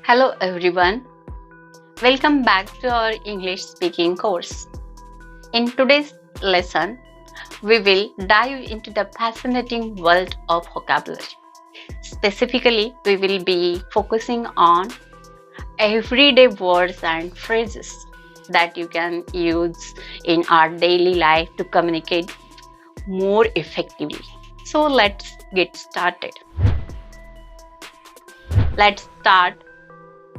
Hello everyone, welcome back to our English speaking course. In today's lesson, we will dive into the fascinating world of vocabulary. Specifically, we will be focusing on everyday words and phrases that you can use in our daily life to communicate more effectively. So let's get started. Let's start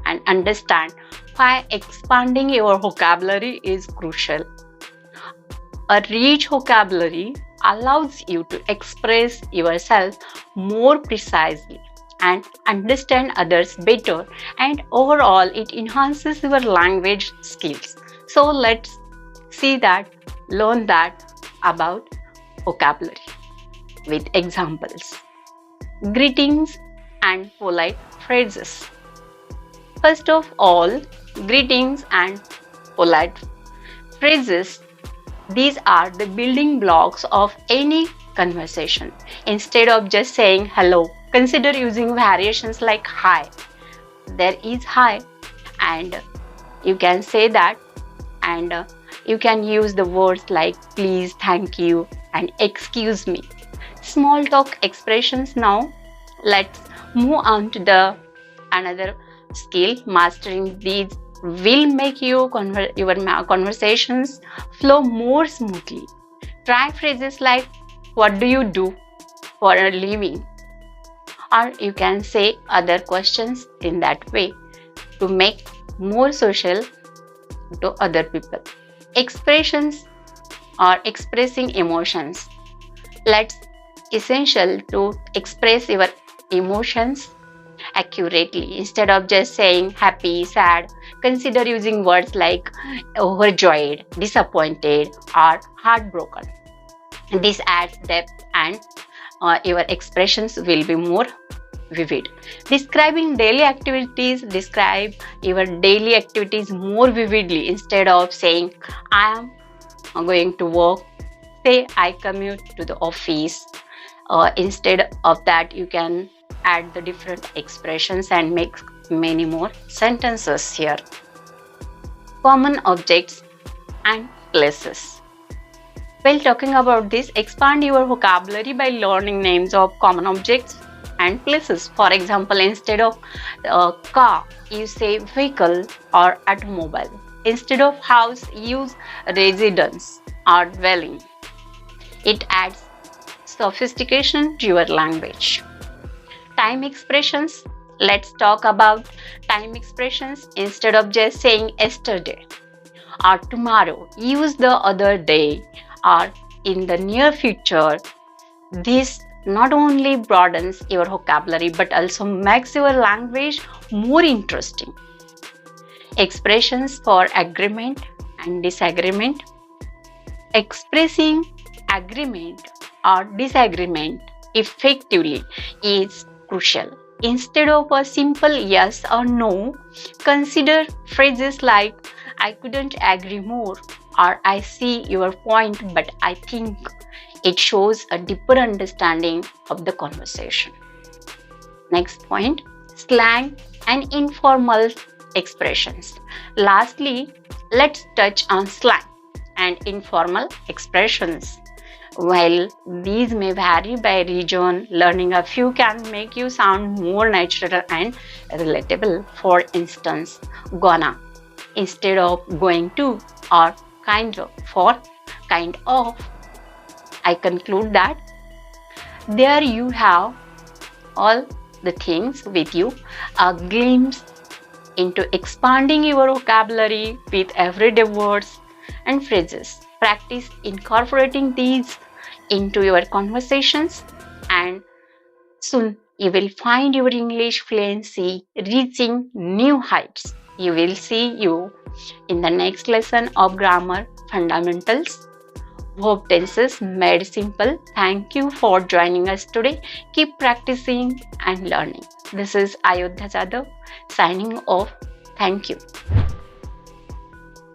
and understand why expanding your vocabulary is crucial. A rich vocabulary allows you to express yourself more precisely and understand others better, and overall it enhances your language skills. So let's learn that about vocabulary with examples. Greetings and polite phrases. First of all, greetings and polite phrases. These are the building blocks of any conversation. Instead of just saying hello, consider using variations like hi. There is hi, and you can say that, and you can use the words like please, thank you, and excuse me. Small talk expressions now. Let's move on to the another skill. Mastering these will make your conversations flow more smoothly. Try phrases like what do you do for a living, or you can say other questions in that way to make more social to other people. Expressions or expressing emotions. Let's essential to express your emotions accurately. Instead of just saying happy, sad, consider using words like overjoyed, disappointed, or heartbroken. This adds depth, and your expressions will be more vivid. Describe your daily activities more vividly. Instead of saying I am going to work, say I commute to the office. Instead of that, you can add the different expressions and make many more sentences here. Common objects and places. While talking about this, expand your vocabulary by learning names of common objects and places. For example, instead of car, you say vehicle or automobile. Instead of house, use residence or dwelling. It adds sophistication to your language. Time expressions. Let's talk about time expressions. Instead of just saying yesterday or tomorrow, use the other day or in the near future. This not only broadens your vocabulary but also makes your language more interesting. Expressions for agreement and disagreement. Expressing agreement or disagreement effectively is crucial. Instead of a simple yes or no, consider phrases like I couldn't agree more, or I see your point but I think. It shows a deeper understanding of the conversation. Next point, slang and informal expressions. Lastly, let's touch on slang and informal expressions. While these may vary by region, learning a few can make you sound more natural and relatable. For instance, gonna instead of going to, or kind of for kind of. I conclude that there you have all the things with you, a glimpse into expanding your vocabulary with everyday words and phrases. Practice incorporating these into your conversations, and soon you will find your English fluency reaching new heights. You will see you in the next lesson of grammar fundamentals. Verb tenses made simple. Thank you for joining us today. Keep practicing and learning. This is Ayodhya Jadhav signing off. Thank you.